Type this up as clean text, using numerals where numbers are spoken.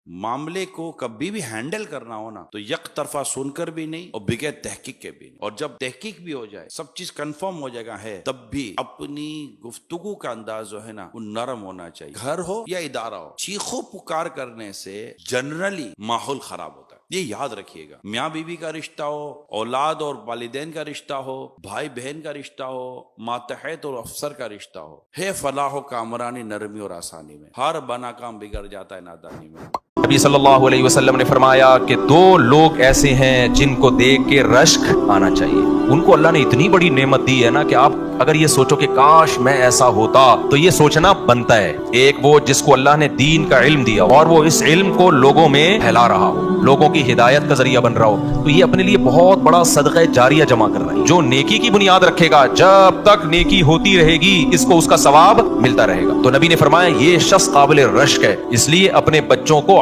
معاملے کو کبھی بھی ہینڈل کرنا ہو نا تو یک طرفہ سن کر بھی نہیں اور بغیر تحقیق کے بھی نہیں، اور جب تحقیق بھی ہو جائے سب چیز کنفرم ہو جائے گا ہے تب بھی اپنی گفتگو کا انداز جو ہے نا وہ نرم ہونا چاہیے. گھر ہو یا ادارہ ہو، چیخو پکار کرنے سے جنرلی ماحول خراب ہوتا ہے. یہ یاد رکھیے گا، میاں بیوی کا رشتہ ہو، اولاد اور والدین کا رشتہ ہو، بھائی بہن کا رشتہ ہو، ماتحت اور افسر کا رشتہ ہو، ہے فلاح و کامرانی نرمی اور آسانی میں. ہر بنا کام بگڑ جاتا ہے نادانی میں. نبی صلی اللہ علیہ وسلم نے فرمایا کہ دو لوگ ایسے ہیں جن کو دیکھ کے رشک آنا چاہیے. ان کو اللہ نے اتنی بڑی نعمت دی ہے نا کہ آپ اگر یہ سوچو کہ کاش میں ایسا ہوتا تو یہ سوچنا بنتا ہے. ایک وہ جس کو اللہ نے دین کا علم دیا اور وہ اس علم کو لوگوں میں پھیلا رہا ہو، لوگوں کی ہدایت کا ذریعہ بن رہا ہو، تو یہ اپنے لیے بہت بڑا صدقہ جاریہ جمع کر رہا ہے. جو نیکی کی بنیاد رکھے گا جب تک نیکی ہوتی رہے گی اس کو اس کا ثواب ملتا رہے گا. تو نبی نے فرمایا یہ شخص قابل رشک ہے، اس لیے اپنے بچوں کو